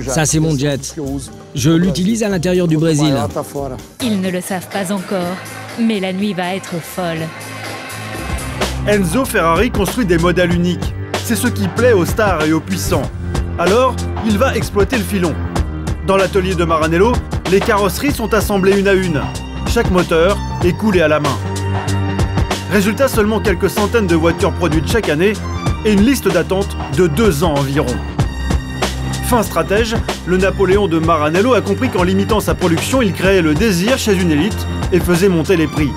Ça, c'est mon jet. Je l'utilise à l'intérieur du Brésil. Ils ne le savent pas encore, mais la nuit va être folle. Enzo Ferrari construit des modèles uniques. C'est ce qui plaît aux stars et aux puissants. Alors, il va exploiter le filon. Dans l'atelier de Maranello, les carrosseries sont assemblées une à une. Chaque moteur est coulé à la main. Résultat, seulement quelques centaines de voitures produites chaque année et une liste d'attente de 2 ans environ. Fin stratège, le Napoléon de Maranello a compris qu'en limitant sa production, il créait le désir chez une élite et faisait monter les prix.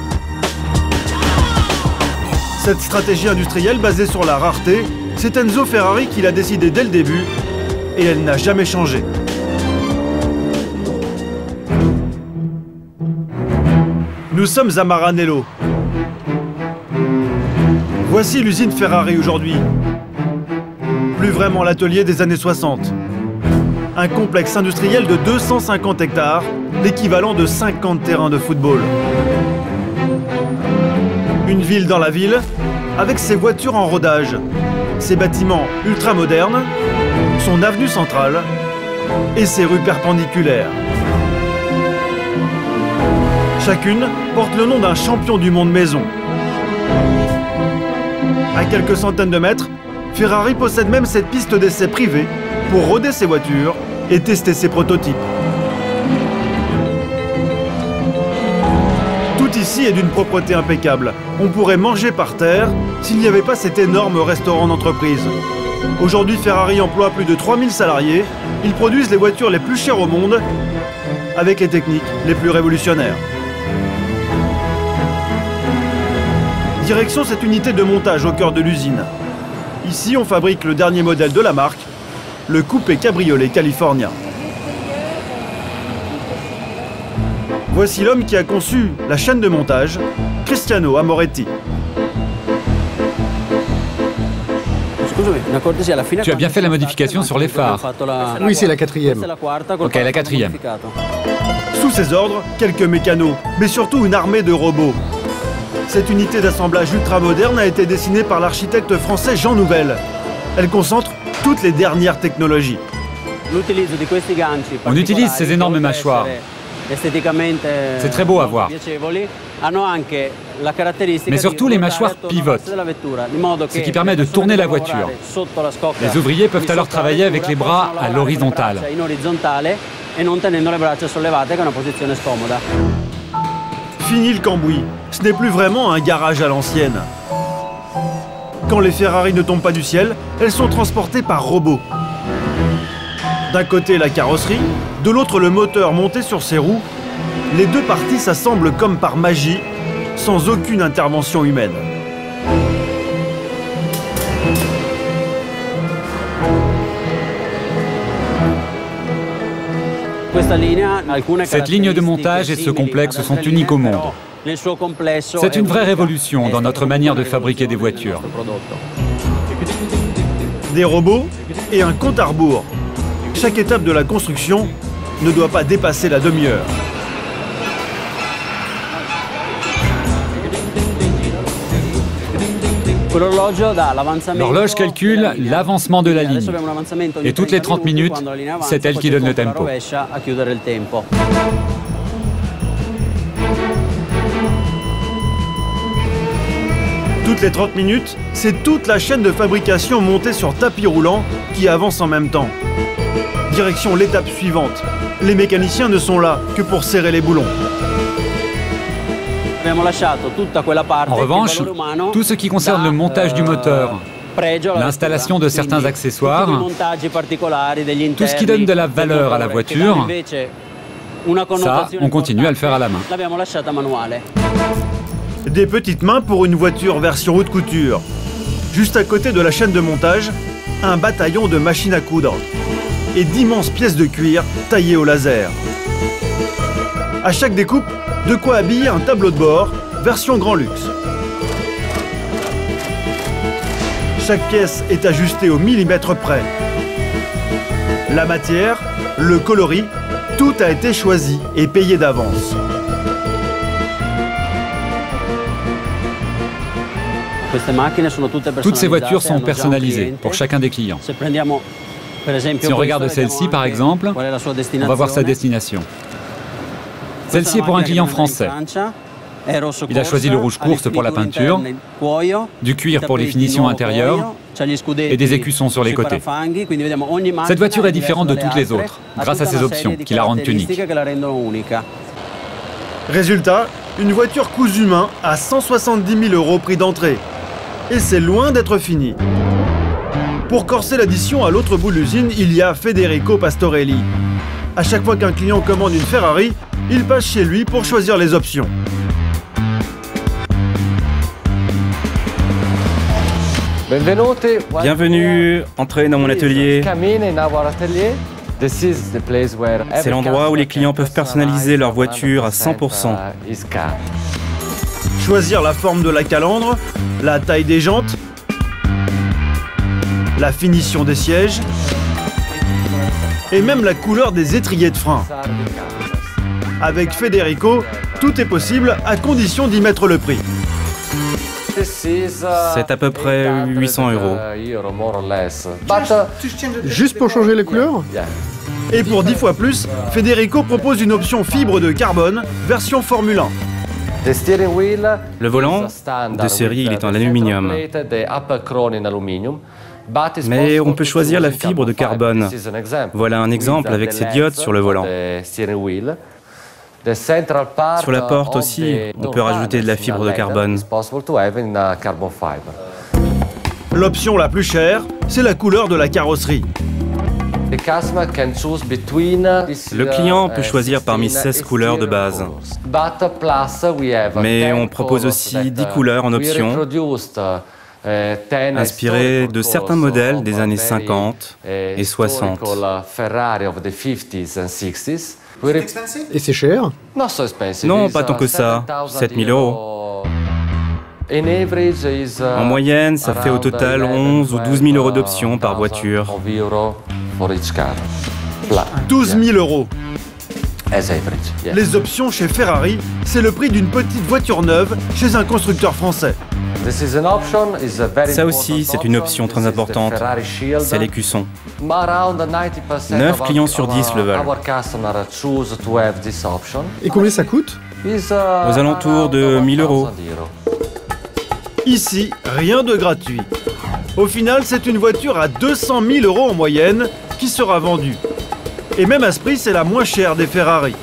Cette stratégie industrielle basée sur la rareté, c'est Enzo Ferrari qui l'a décidé dès le début et elle n'a jamais changé. Nous sommes à Maranello. Voici l'usine Ferrari aujourd'hui. Plus vraiment l'atelier des années 60. Un complexe industriel de 250 hectares, l'équivalent de 50 terrains de football. Une ville dans la ville, avec ses voitures en rodage, ses bâtiments ultramodernes, son avenue centrale et ses rues perpendiculaires. Chacune porte le nom d'un champion du monde maison. À quelques centaines de mètres, Ferrari possède même cette piste d'essai privée pour roder ses voitures et tester ses prototypes. Tout ici est d'une propreté impeccable. On pourrait manger par terre s'il n'y avait pas cet énorme restaurant d'entreprise. Aujourd'hui, Ferrari emploie plus de 3000 salariés. Ils produisent les voitures les plus chères au monde avec les techniques les plus révolutionnaires. Direction cette unité de montage au cœur de l'usine. Ici, on fabrique le dernier modèle de la marque, le coupé cabriolet californien. Voici l'homme qui a conçu la chaîne de montage, Cristiano Amoretti. Tu as bien fait la modification sur les phares. Oui, c'est la 4e. Ok, la 4e. Sous ses ordres, quelques mécanos, mais surtout une armée de robots. Cette unité d'assemblage ultramoderne a été dessinée par l'architecte français Jean Nouvel. Elle concentre toutes les dernières technologies. On utilise ces énormes mâchoires. C'est très beau à voir. Mais surtout, les mâchoires pivotent, ce qui permet de tourner la voiture. Les ouvriers peuvent alors travailler avec les bras à l'horizontale. Fini le cambouis. Ce n'est plus vraiment un garage à l'ancienne. Quand les Ferrari ne tombent pas du ciel, elles sont transportées par robots. D'un côté la carrosserie, de l'autre le moteur monté sur ses roues. Les deux parties s'assemblent comme par magie, sans aucune intervention humaine. Cette ligne de montage et ce complexe sont uniques au monde. C'est une vraie révolution dans notre manière de fabriquer des voitures. Des robots et un compte à rebours. Chaque étape de la construction ne doit pas dépasser la demi-heure. L'horloge calcule l'avancement de la ligne. Et toutes les 30 minutes, c'est elle qui donne le tempo. Toutes les 30 minutes, c'est toute la chaîne de fabrication montée sur tapis roulant qui avance en même temps. Direction l'étape suivante. Les mécaniciens ne sont là que pour serrer les boulons. En revanche, tout ce qui concerne le montage du moteur, l'installation de certains accessoires, tout ce qui donne de la valeur à la voiture, ça, on continue à le faire à la main. Des petites mains pour une voiture version haute couture. Juste à côté de la chaîne de montage, un bataillon de machines à coudre et d'immenses pièces de cuir taillées au laser. À chaque découpe, de quoi habiller un tableau de bord, version grand luxe. Chaque pièce est ajustée au millimètre près. La matière, le coloris, tout a été choisi et payé d'avance. Toutes ces voitures sont personnalisées pour chacun des clients. Si on regarde celle-ci, par exemple, on va voir sa destination. Celle-ci est pour un client français. Il a choisi le rouge course pour la peinture, du cuir pour les finitions intérieures et des écussons sur les côtés. Cette voiture est différente de toutes les autres, grâce à ses options qui la rendent unique. Résultat, une voiture cousue main à 170 000 € prix d'entrée. Et c'est loin d'être fini. Pour corser l'addition, à l'autre bout de l'usine, il y a Federico Pastorelli. À chaque fois qu'un client commande une Ferrari, il passe chez lui pour choisir les options. Bienvenue, entrez dans mon atelier. C'est l'endroit où les clients peuvent personnaliser leur voiture à 100%. Choisir la forme de la calandre, la taille des jantes, la finition des sièges et même la couleur des étriers de frein. Avec Federico, tout est possible à condition d'y mettre le prix. C'est à peu près 800 €. Juste pour changer les couleurs? Et pour 10 fois plus, Federico propose une option fibre de carbone, version Formule 1. Le volant, de série, il est en aluminium. Mais on peut choisir la fibre de carbone. Voilà un exemple avec ces diodes sur le volant. Sur la porte aussi, on peut rajouter de la fibre de carbone. L'option la plus chère, c'est la couleur de la carrosserie. Le client peut choisir parmi 16 couleurs de base. Mais on propose aussi 10 couleurs en option, inspirées de certains modèles des années 50 et 60. Et c'est cher? Non, pas tant que ça, 7 000 €. En moyenne, ça fait au total 11 ou 12 000 € d'options par voiture. 12 000 €. Les options chez Ferrari, c'est le prix d'une petite voiture neuve chez un constructeur français. Ça aussi, c'est une option très importante. C'est l'écusson. 9 clients sur 10 le veulent. Et combien ça coûte? Aux alentours de 1 000 €. Ici, rien de gratuit. Au final, c'est une voiture à 200 000 € en moyenne qui sera vendue. Et même à ce prix, c'est la moins chère des Ferrari.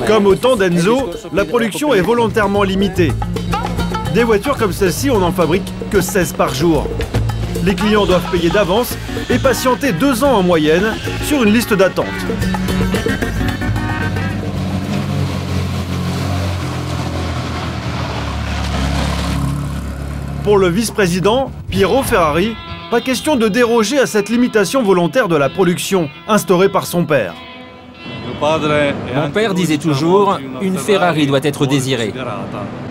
Comme au temps d'Enzo, la production est volontairement limitée. Des voitures comme celle-ci, on n'en fabrique que 16 par jour. Les clients doivent payer d'avance et patienter 2 ans en moyenne sur une liste d'attente. Pour le vice-président, Piero Ferrari, pas question de déroger à cette limitation volontaire de la production instaurée par son père. Mon père disait toujours, une Ferrari doit être désirée.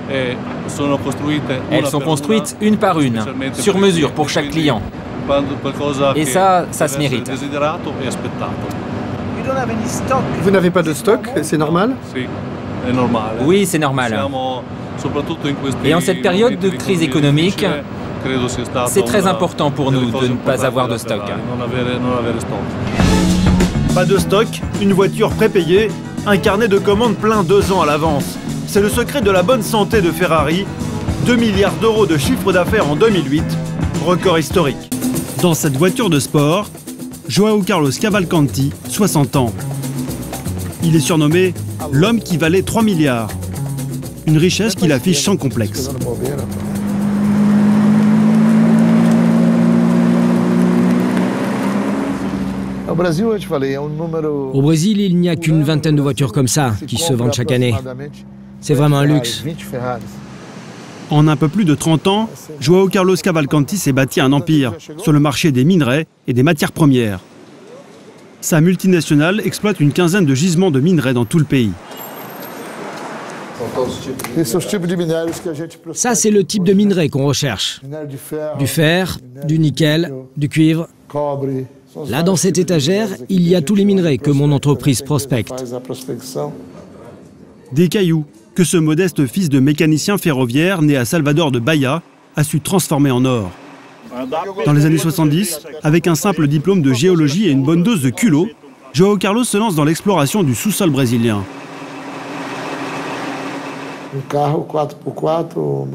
Elles sont construites une par une, sur mesure pour chaque client. Et ça se mérite. Vous n'avez pas de stock, c'est normal? Oui, c'est normal. Et en cette période de crise économique, c'est très important pour nous de ne pas avoir de stock. Pas de stock, une voiture prépayée, un carnet de commandes plein 2 ans à l'avance. C'est le secret de la bonne santé de Ferrari. 2 milliards € de chiffre d'affaires en 2008, record historique. Dans cette voiture de sport, João Carlos Cavalcanti, 60 ans. Il est surnommé l'homme qui valait 3 milliards. Une richesse qu'il affiche sans complexe. Au Brésil, il n'y a qu'une vingtaine de voitures comme ça qui se vendent chaque année. C'est vraiment un luxe. En un peu plus de 30 ans, João Carlos Cavalcanti s'est bâti un empire sur le marché des minerais et des matières premières. Sa multinationale exploite une quinzaine de gisements de minerais dans tout le pays. Ça, c'est le type de minerai qu'on recherche. Du fer, du nickel, du cuivre. Là, dans cette étagère, il y a tous les minerais que mon entreprise prospecte. Des cailloux que ce modeste fils de mécanicien ferroviaire né à Salvador de Bahia a su transformer en or. Dans les années 70, avec un simple diplôme de géologie et une bonne dose de culot, João Carlos se lance dans l'exploration du sous-sol brésilien.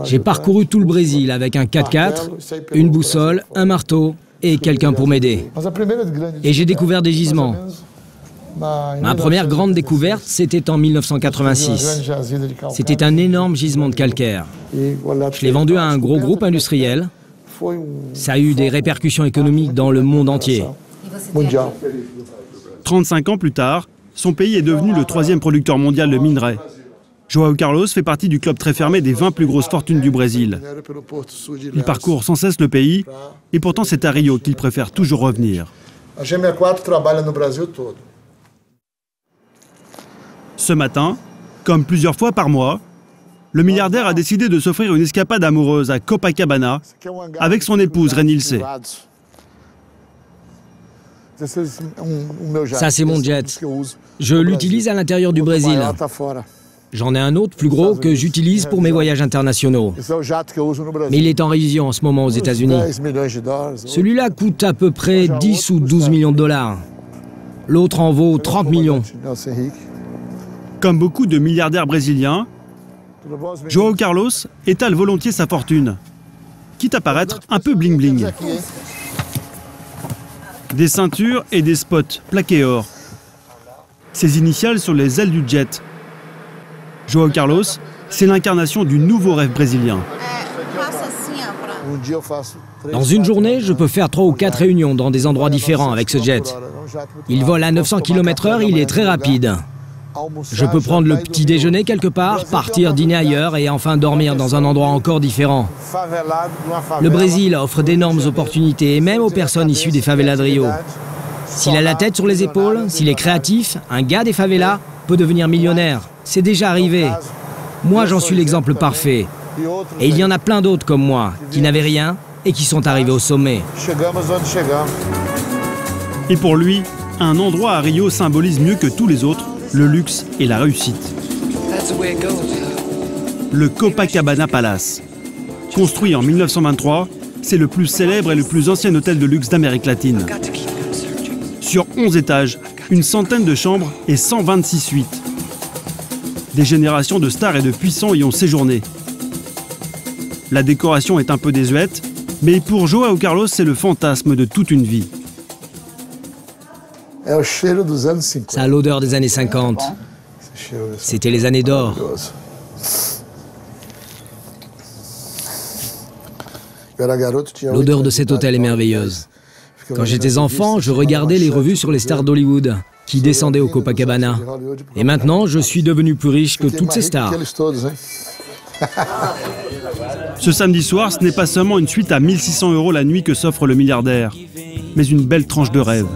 J'ai parcouru tout le Brésil avec un 4x4, une boussole, un marteau et quelqu'un pour m'aider. Et j'ai découvert des gisements. Ma première grande découverte, c'était en 1986. C'était un énorme gisement de calcaire. Je l'ai vendu à un gros groupe industriel. Ça a eu des répercussions économiques dans le monde entier. 35 ans plus tard, son pays est devenu le 3e producteur mondial de minerais. João Carlos fait partie du club très fermé des 20 plus grosses fortunes du Brésil. Il parcourt sans cesse le pays, et pourtant c'est à Rio qu'il préfère toujours revenir. Ce matin, comme plusieurs fois par mois, le milliardaire a décidé de s'offrir une escapade amoureuse à Copacabana avec son épouse Renilce. Ça, c'est mon jet. Je l'utilise à l'intérieur du Brésil. J'en ai un autre plus gros que j'utilise pour mes voyages internationaux. Mais il est en révision en ce moment aux États-Unis. Celui-là coûte à peu près 10 ou 12 millions de dollars. L'autre en vaut 30 millions. Comme beaucoup de milliardaires brésiliens, João Carlos étale volontiers sa fortune, quitte à paraître un peu bling-bling. Des ceintures et des spots plaqués or. Ses initiales sur les ailes du jet. João Carlos, c'est l'incarnation du nouveau rêve brésilien. Dans une journée, je peux faire 3 ou 4 réunions dans des endroits différents avec ce jet. Il vole à 900 km/h, il est très rapide. Je peux prendre le petit déjeuner quelque part, partir dîner ailleurs et enfin dormir dans un endroit encore différent. Le Brésil offre d'énormes opportunités, et même aux personnes issues des favelas de Rio. S'il a la tête sur les épaules, s'il est créatif, un gars des favelas peut devenir millionnaire. C'est déjà arrivé. Moi, j'en suis l'exemple parfait. Et il y en a plein d'autres comme moi, qui n'avaient rien et qui sont arrivés au sommet. Et pour lui, un endroit à Rio symbolise mieux que tous les autres le luxe et la réussite. Le Copacabana Palace. Construit en 1923, c'est le plus célèbre et le plus ancien hôtel de luxe d'Amérique latine. Sur 11 étages, une centaine de chambres et 126 suites. Des générations de stars et de puissants y ont séjourné. La décoration est un peu désuète, mais pour João Carlos, c'est le fantasme de toute une vie. Ça a l'odeur des années 50. C'était les années d'or. L'odeur de cet hôtel est merveilleuse. Quand j'étais enfant, je regardais les revues sur les stars d'Hollywood qui descendaient au Copacabana. Et maintenant, je suis devenu plus riche que toutes ces stars. Ce samedi soir, ce n'est pas seulement une suite à 1600 € la nuit que s'offre le milliardaire, mais une belle tranche de rêve.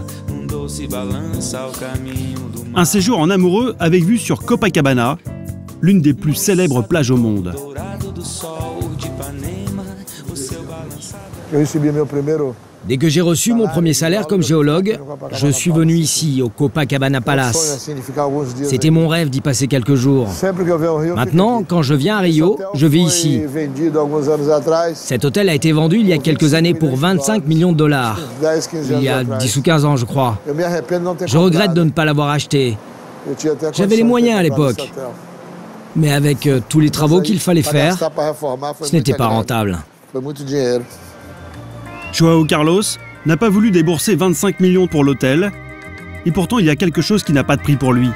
Un séjour en amoureux avec vue sur Copacabana, l'une des plus célèbres plages au monde. Dès que j'ai reçu mon premier salaire comme géologue, je suis venu ici, au Copacabana Palace. C'était mon rêve d'y passer quelques jours. Maintenant, quand je viens à Rio, je vais ici. Cet hôtel a été vendu il y a quelques années pour 25 millions de dollars. Il y a 10 ou 15 ans, je crois. Je regrette de ne pas l'avoir acheté. J'avais les moyens à l'époque. Mais avec tous les travaux qu'il fallait faire, ce n'était pas rentable. João Carlos n'a pas voulu débourser 25 millions pour l'hôtel, et pourtant il y a quelque chose qui n'a pas de prix pour lui.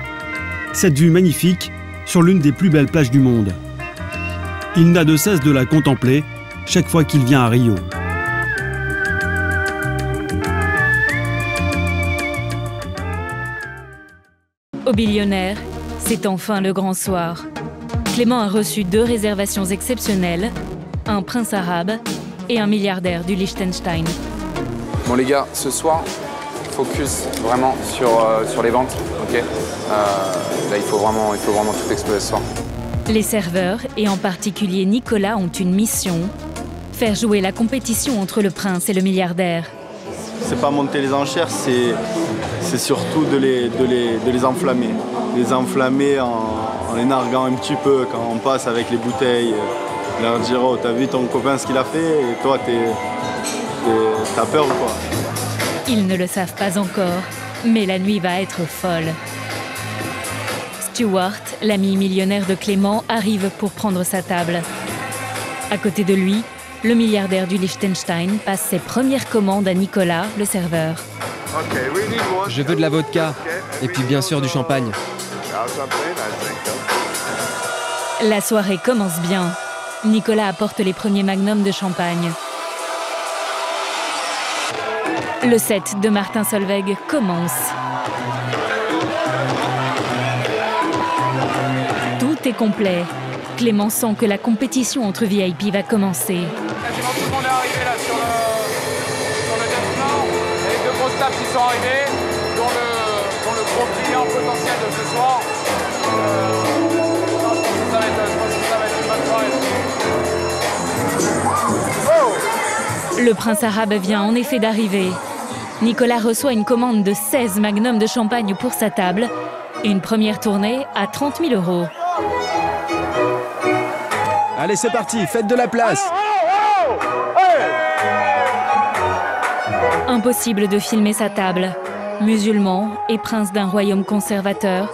Cette vue magnifique sur l'une des plus belles plages du monde. Il n'a de cesse de la contempler chaque fois qu'il vient à Rio. Au billionnaire, c'est enfin le grand soir. Clément a reçu 2 réservations exceptionnelles, un prince arabe et un milliardaire du Liechtenstein. Bon les gars, ce soir, focus vraiment sur les ventes, ok. Là il faut vraiment tout exploser ce soir. Les serveurs, et en particulier Nicolas, ont une mission, faire jouer la compétition entre le prince et le milliardaire. C'est pas monter les enchères, c'est surtout de les enflammer. Les enflammer en les narguant un petit peu quand on passe avec les bouteilles. Leur dire, oh, t'as vu ton copain ce qu'il a fait, et toi T'as peur ou quoi? Ils ne le savent pas encore, mais la nuit va être folle. Stuart, l'ami millionnaire de Clément, arrive pour prendre sa table. À côté de lui, le milliardaire du Liechtenstein passe ses premières commandes à Nicolas, le serveur. Je veux de la vodka, et puis bien sûr du champagne. La soirée commence bien. Nicolas apporte les premiers magnums de champagne. Le set de Martin Solveig commence. Tout est complet. Clément sent que la compétition entre VIP va commencer. Quasiment tout le monde est arrivé là sur le dance floor. Il y a les deux grosses tables qui sont arrivées, dont le gros client potentiel de ce soir. Je pense que ça va être une bonne soirée. Le prince arabe vient en effet d'arriver. Nicolas reçoit une commande de 16 magnums de champagne pour sa table et une première tournée à 30 000 €. Allez, c'est parti, faites de la place. Impossible de filmer sa table. Musulman et prince d'un royaume conservateur,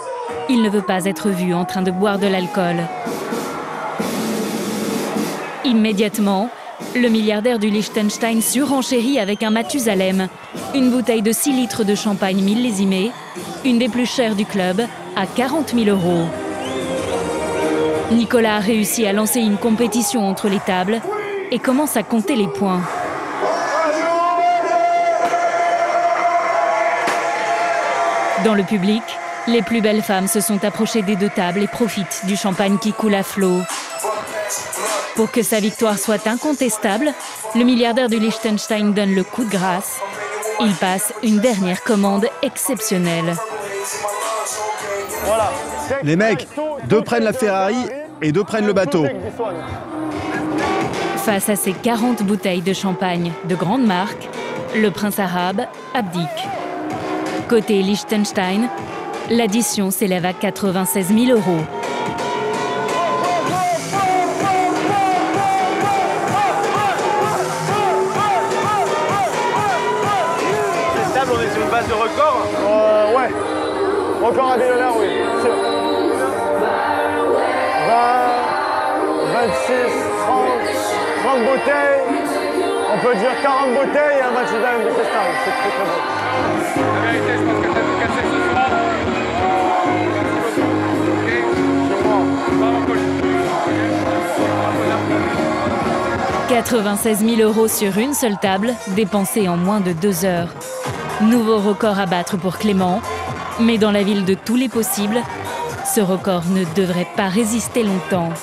il ne veut pas être vu en train de boire de l'alcool. Immédiatement, le milliardaire du Liechtenstein surenchérit avec un Mathusalem, une bouteille de 6 litres de champagne millésimée, une des plus chères du club, à 40 000 €. Nicolas a réussi à lancer une compétition entre les tables et commence à compter les points. Dans le public, les plus belles femmes se sont approchées des deux tables et profitent du champagne qui coule à flot. Pour que sa victoire soit incontestable, le milliardaire du Liechtenstein donne le coup de grâce. Il passe une dernière commande exceptionnelle. Voilà. Les mecs, 2 prennent la Ferrari et 2 prennent le bateau. Face à ces 40 bouteilles de champagne de grande marque, le prince arabe abdique. Côté Liechtenstein, l'addition s'élève à 96 000 €. On est sur une base de record? Ouais. Record à millionnaire, oui. 20, 26, 30 bouteilles. On peut dire 40 bouteilles et un match de cristal. C'est très très beau. La vérité, je pense que tu as tout cassé ce soir. Ok. 96 000 € sur une seule table, dépensée en moins de 2 heures. Nouveau record à battre pour Clément, mais dans la ville de tous les possibles, ce record ne devrait pas résister longtemps.